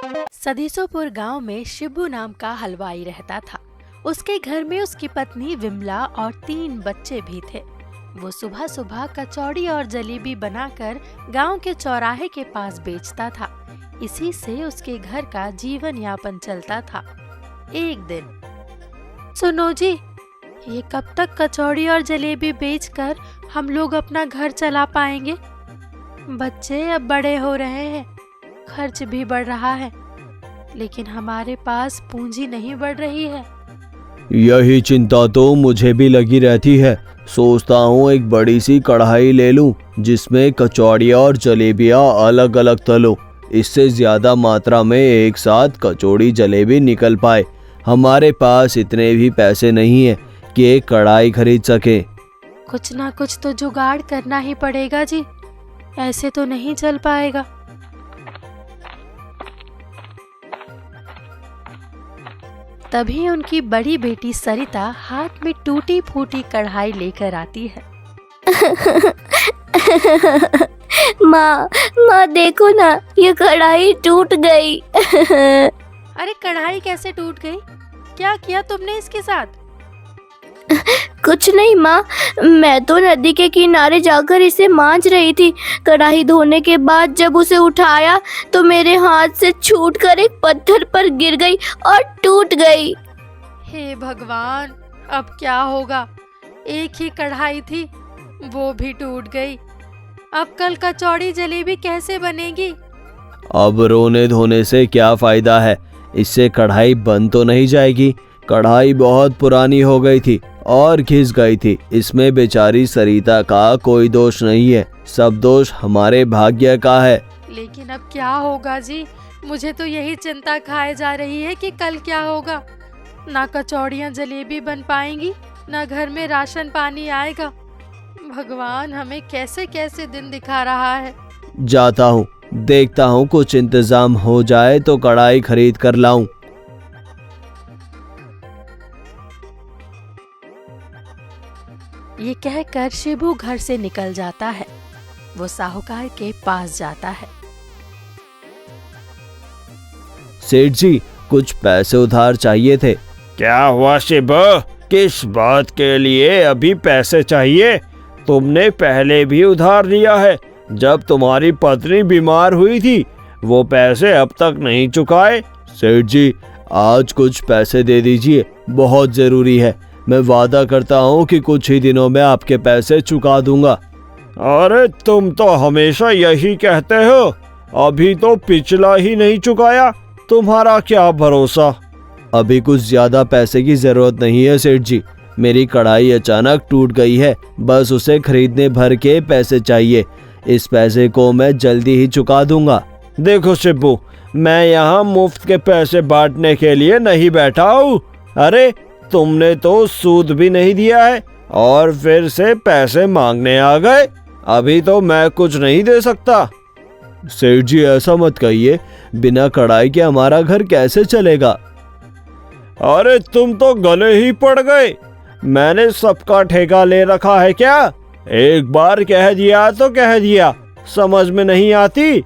सदीसोपुर गांव में शिबू नाम का हलवाई रहता था। उसके घर में उसकी पत्नी विमला और 3 बच्चे भी थे। वो सुबह सुबह कचौड़ी और जलेबी बनाकर गांव के चौराहे के पास बेचता था। इसी से उसके घर का जीवन यापन चलता था। एक दिन, सुनो जी, ये कब तक कचौड़ी और जलेबी बेचकर हम लोग अपना घर चला पाएंगे? बच्चे अब बड़े हो रहे हैं, खर्च भी बढ़ रहा है, लेकिन हमारे पास पूंजी नहीं बढ़ रही है। यही चिंता तो मुझे भी लगी रहती है। सोचता हूँ एक बड़ी सी कढ़ाई ले लूँ जिसमें कचौड़ियाँ और जलेबियाँ अलग अलग तलो। इससे ज्यादा मात्रा में एक साथ कचौड़ी जलेबी निकल पाए। हमारे पास इतने भी पैसे नहीं है कि एक कढ़ाई खरीद सके। कुछ ना कुछ तो जुगाड़ करना ही पड़ेगा जी, ऐसे तो नहीं चल पाएगा। तभी उनकी बड़ी बेटी सरिता हाथ में टूटी फूटी कढ़ाई लेकर आती है। माँ देखो ना, ये कढ़ाई टूट गई। अरे कढ़ाई कैसे टूट गई? क्या किया तुमने इसके साथ? कुछ नहीं माँ, मैं तो नदी के किनारे जाकर इसे मांज रही थी। कढ़ाई धोने के बाद जब उसे उठाया तो मेरे हाथ से छूटकर एक पत्थर पर गिर गई और टूट गई। हे भगवान, अब क्या होगा? एक ही कढ़ाई थी, वो भी टूट गई। अब कल कचौड़ी जलेबी कैसे बनेगी? अब रोने धोने से क्या फायदा है? इससे कढ़ाई बन तो नहीं जाएगी। कढ़ाई बहुत पुरानी हो गई थी और घिस गई थी। इसमें बेचारी सरिता का कोई दोष नहीं है, सब दोष हमारे भाग्य का है। लेकिन अब क्या होगा जी? मुझे तो यही चिंता खाए जा रही है कि कल क्या होगा। ना कचौड़ियाँ जलेबी बन पाएंगी, ना घर में राशन पानी आएगा। भगवान हमें कैसे कैसे दिन दिखा रहा है। जाता हूँ, देखता हूँ कुछ इंतजाम हो जाए तो कढ़ाई खरीद कर लाऊं। ये कहकर शिबू घर से निकल जाता है। वो साहूकार के पास जाता है। सेठ जी, कुछ पैसे उधार चाहिए थे। क्या हुआ शिबू? किस बात के लिए अभी पैसे चाहिए? तुमने पहले भी उधार लिया है, जब तुम्हारी पत्नी बीमार हुई थी। वो पैसे अब तक नहीं चुकाए। सेठ जी, आज कुछ पैसे दे दीजिए, बहुत जरूरी है। मैं वादा करता हूँ कि कुछ ही दिनों में आपके पैसे चुका दूंगा। अरे तुम तो हमेशा यही कहते हो, अभी तो पिछला ही नहीं चुकाया। तुम्हारा क्या भरोसा। अभी कुछ ज्यादा पैसे की जरूरत नहीं है सेठ जी। मेरी कढ़ाई अचानक टूट गई है, बस उसे खरीदने भर के पैसे चाहिए। इस पैसे को मैं जल्दी ही चुका दूंगा। देखो शिबू, मैं यहाँ मुफ्त के पैसे बांटने के लिए नहीं बैठा हूँ। अरे तुमने तो सूद भी नहीं दिया है और फिर से पैसे मांगने आ गए। अभी तो मैं कुछ नहीं दे सकता। सेठ जी, ऐसा मत कहिए, बिना कढ़ाई के हमारा घर कैसे चलेगा? अरे तुम तो गले ही पड़ गए। मैंने सबका ठेका ले रखा है क्या? एक बार कह दिया तो कह दिया, समझ में नहीं आती।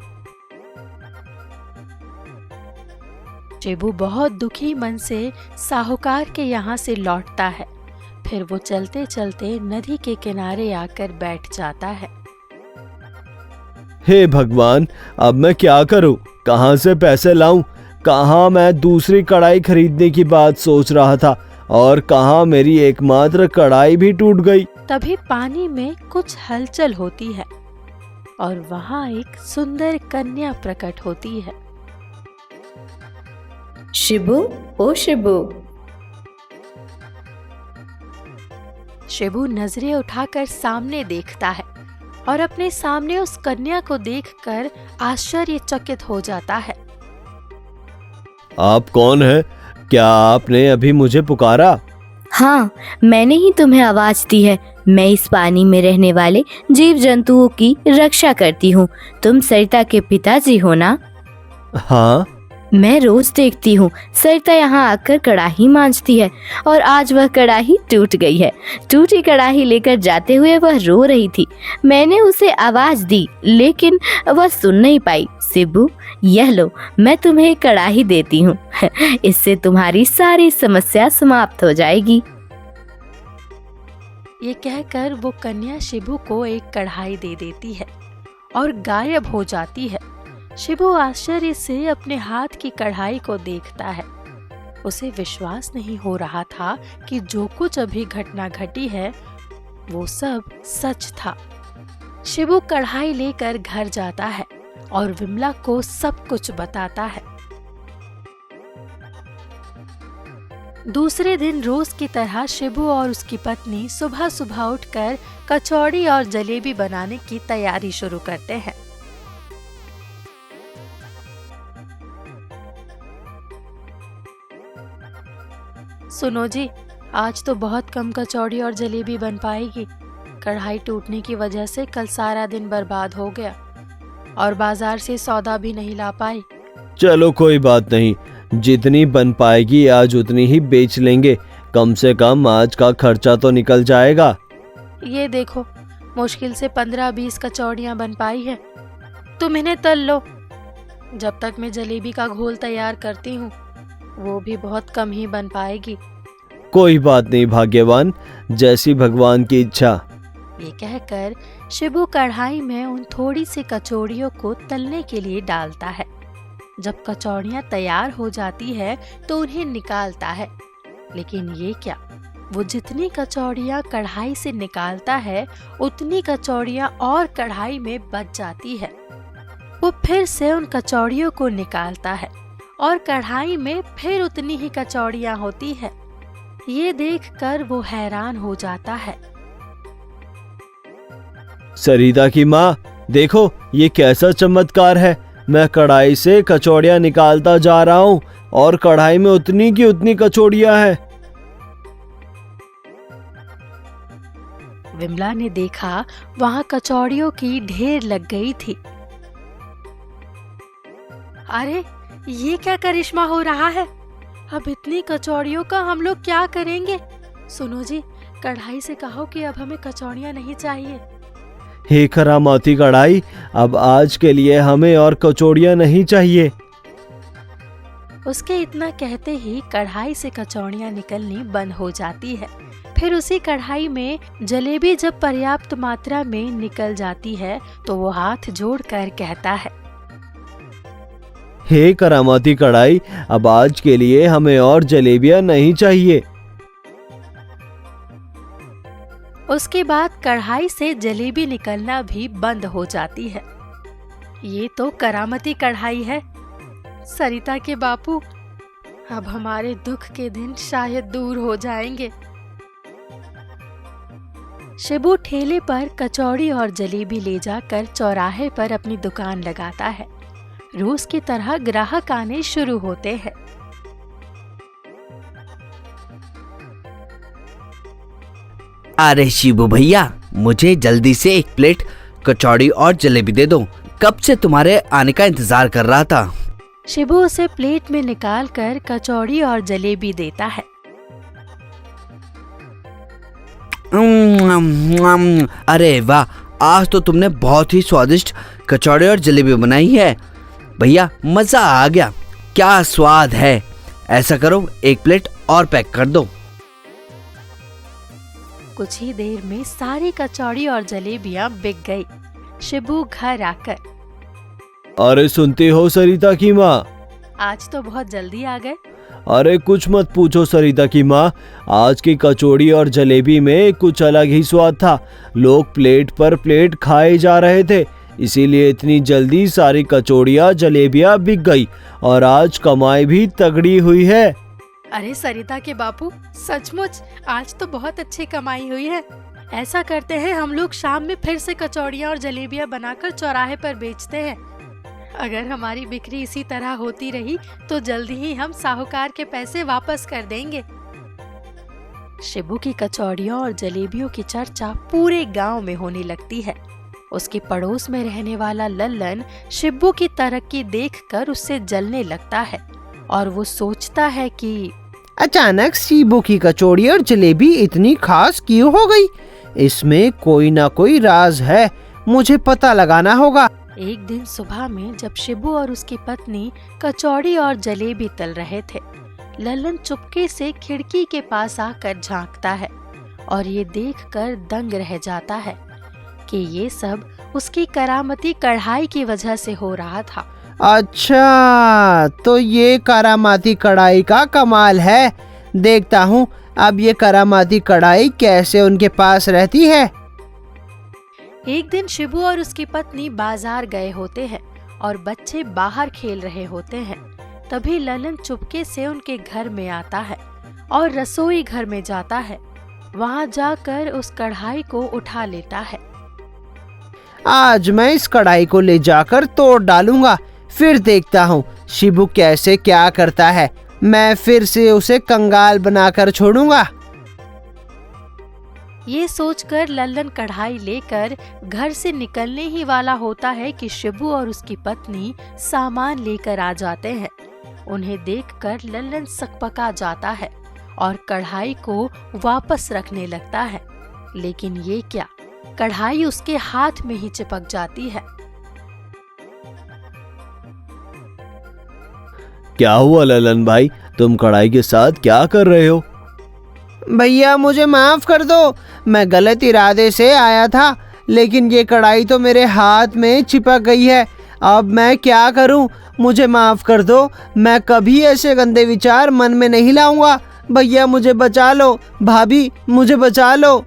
शिबू बहुत दुखी मन से साहूकार के यहाँ से लौटता है। फिर वो चलते चलते नदी के किनारे आकर बैठ जाता है। हे भगवान, अब मैं क्या करूं? कहां से पैसे लाऊं? कहां मैं दूसरी कढ़ाई खरीदने की बात सोच रहा था और कहां मेरी एकमात्र कढ़ाई भी टूट गई। तभी पानी में कुछ हलचल होती है और वहाँ एक सुंदर कन्या प्रकट होती है। शिबू, ओ शिबू। शिबू नजरें उठाकर सामने देखता है और अपने सामने उस कन्या को देखकर आश्चर्यचकित हो जाता है। आप कौन हैं? क्या आपने अभी मुझे पुकारा? हाँ, मैंने ही तुम्हें आवाज दी है। मैं इस पानी में रहने वाले जीव जंतुओं की रक्षा करती हूँ। तुम सरिता के पिताजी हो ना? हाँ। मैं रोज देखती हूँ सरिता यहाँ आकर कढ़ाई मांजती है और आज वह कढ़ाई टूट गई है। टूटी कढ़ाई लेकर जाते हुए वह रो रही थी। मैंने उसे आवाज दी लेकिन वह सुन नहीं पाई। शिबू, यह लो, मैं तुम्हें कढ़ाई देती हूँ। इससे तुम्हारी सारी समस्या समाप्त हो जाएगी। ये कहकर वो कन्या शिबू को एक कढ़ाई दे देती है और गायब हो जाती है। शिबू आश्चर्य से अपने हाथ की कढ़ाई को देखता है। उसे विश्वास नहीं हो रहा था कि जो कुछ अभी घटना घटी है वो सब सच था। शिबू कढ़ाई लेकर घर जाता है और विमला को सब कुछ बताता है। दूसरे दिन रोज की तरह शिबू और उसकी पत्नी सुबह सुबह उठकर कचौड़ी और जलेबी बनाने की तैयारी शुरू करते हैं। सुनो जी, आज तो बहुत कम कचौड़ी और जलेबी बन पाएगी। कढ़ाई टूटने की वजह से कल सारा दिन बर्बाद हो गया और बाजार से सौदा भी नहीं ला पाई। चलो कोई बात नहीं, जितनी बन पाएगी आज उतनी ही बेच लेंगे। कम से कम आज का खर्चा तो निकल जाएगा। ये देखो, मुश्किल से 15-20 कचौड़ियाँ बन पाई है। तुम इन्हें तल लो। जब तक मैं जलेबी का घोल तैयार करती हूँ वो भी बहुत कम ही बन पाएगी। कोई बात नहीं भाग्यवान, जैसी भगवान की इच्छा। ये कहकर शिबू कढ़ाई में उन थोड़ी सी कचौड़ियों को तलने के लिए डालता है। जब कचौड़ियाँ तैयार हो जाती है तो उन्हें निकालता है। लेकिन ये क्या, वो जितनी कचौड़ियाँ कढ़ाई से निकालता है उतनी कचौड़ियाँ और कढ़ाई में बच जाती है। वो फिर से उन कचौड़ियों को निकालता है और कढ़ाई में फिर उतनी ही कचौड़ियाँ होती है। ये देखकर वो हैरान हो जाता है। सरिता की माँ, देखो ये कैसा चमत्कार है। मैं कढ़ाई से कचौड़ियाँ निकालता जा रहा हूँ और कढ़ाई में उतनी की उतनी कचौड़ियाँ हैं। विमला ने देखा वहाँ कचौड़ियों की ढेर लग गई थी। अरे, ये क्या करिश्मा हो रहा है? अब इतनी कचौड़ियों का हम लोग क्या करेंगे? सुनो जी, कढ़ाई से कहो कि अब हमें कचौड़ियाँ नहीं चाहिए। हे करामाती कढ़ाई, अब आज के लिए हमें और कचौड़ियाँ नहीं चाहिए। उसके इतना कहते ही कढ़ाई से कचौड़ियाँ निकलनी बंद हो जाती है। फिर उसी कढ़ाई में जलेबी जब पर्याप्त मात्रा में निकल जाती है तो वो हाथ जोड़कर कहता है, हे करामाती कढ़ाई, अब आज के लिए हमें और जलेबियाँ नहीं चाहिए। उसके बाद कढ़ाई से जलेबी निकलना भी बंद हो जाती है। ये तो करामती कढ़ाई है। सरिता के बापू, अब हमारे दुख के दिन शायद दूर हो जाएंगे। शिबू ठेले पर कचौड़ी और जलेबी ले जाकर चौराहे पर अपनी दुकान लगाता है। रोज की तरह ग्राहक आने शुरू होते हैं। अरे शिबू भैया, मुझे जल्दी से एक प्लेट कचौड़ी और जलेबी दे दो। कब से तुम्हारे आने का इंतजार कर रहा था। शिबू उसे प्लेट में निकालकर कचौड़ी और जलेबी देता है। अरे वाह, आज तो तुमने बहुत ही स्वादिष्ट कचौड़ी और जलेबी बनाई है भैया, मजा आ गया। क्या स्वाद है। ऐसा करो, एक प्लेट और पैक कर दो। कुछ ही देर में सारी कचौड़ी और जलेबियां बिक गई। शिबू घर आकर, अरे सुनती हो सरिता की माँ, आज तो बहुत जल्दी आ गए। अरे कुछ मत पूछो सरिता की माँ, आज की कचौड़ी और जलेबी में कुछ अलग ही स्वाद था। लोग प्लेट पर प्लेट खाए जा रहे थे, इसीलिए इतनी जल्दी सारी कचौड़ियाँ जलेबियाँ बिक गई और आज कमाई भी तगड़ी हुई है। अरे सरिता के बापू, सचमुच आज तो बहुत अच्छी कमाई हुई है। ऐसा करते हैं, हम लोग शाम में फिर से कचौड़ियाँ और जलेबियाँ बनाकर चौराहे पर बेचते हैं। अगर हमारी बिक्री इसी तरह होती रही तो जल्दी ही हम साहूकार के पैसे वापस कर देंगे। शिबू की कचौड़ियों और जलेबियों की चर्चा पूरे गांव में होने लगती है। उसके पड़ोस में रहने वाला लल्लन शिब्बू की तरक्की देखकर उससे जलने लगता है और वो सोचता है कि अचानक शिबू की कचौड़ी और जलेबी इतनी खास क्यों हो गई? इसमें कोई ना कोई राज है, मुझे पता लगाना होगा। एक दिन सुबह में जब शिबू और उसकी पत्नी कचौड़ी और जलेबी तल रहे थे, लल्लन चुपके से खिड़की के पास आकर झांकता है और ये देखकर दंग रह जाता है कि ये सब उसकी करामती कढ़ाई की वजह से हो रहा था। अच्छा, तो ये करामाती कढ़ाई का कमाल है। देखता हूँ अब ये करामाती कढ़ाई कैसे उनके पास रहती है। एक दिन शिबू और उसकी पत्नी बाजार गए होते हैं और बच्चे बाहर खेल रहे होते हैं। तभी ललन चुपके से उनके घर में आता है और रसोई घर में जाता है। वहां जाकर उस कढ़ाई को उठा लेता है। आज मैं इस कढ़ाई को ले जाकर तोड़ डालूंगा, फिर देखता हूँ शिबू कैसे क्या करता है। मैं फिर से उसे कंगाल बनाकर छोड़ूंगा। ये सोचकर लल्लन कढ़ाई लेकर घर से निकलने ही वाला होता है कि शिबू और उसकी पत्नी सामान लेकर आ जाते हैं। उन्हें देखकर लल्लन सकपका जाता है और कढ़ाई को वापस रखने लगता है, लेकिन ये क्या, कढ़ाई उसके हाथ में ही चिपक जाती है। क्या हुआ ललन भाई, तुम कढ़ाई के साथ क्या कर रहे हो? भैया मुझे माफ कर दो, मैं गलत इरादे से आया था, लेकिन ये कढ़ाई तो मेरे हाथ में चिपक गई है। अब मैं क्या करूं? मुझे माफ कर दो, मैं कभी ऐसे गंदे विचार मन में नहीं लाऊंगा। भैया मुझे बचा लो, भाभी मुझे बचा लो।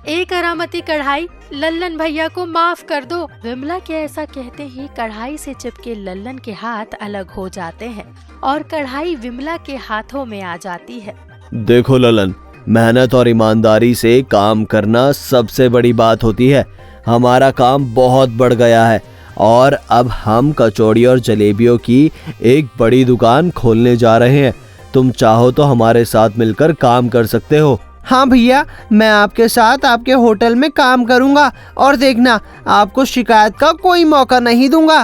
ए करामती कढ़ाई, लल्लन भैया को माफ कर दो। विमला के ऐसा कहते ही कढ़ाई से चिपके लल्लन के हाथ अलग हो जाते हैं और कढ़ाई विमला के हाथों में आ जाती है। देखो ललन, मेहनत और ईमानदारी से काम करना सबसे बड़ी बात होती है। हमारा काम बहुत बढ़ गया है और अब हम कचौड़ी और जलेबियों की एक बड़ी दुकान खोलने जा रहे हैं। तुम चाहो तो हमारे साथ मिलकर काम कर सकते हो। हाँ भैया, मैं आपके साथ आपके होटल में काम करूंगा और देखना आपको शिकायत का कोई मौका नहीं दूंगा।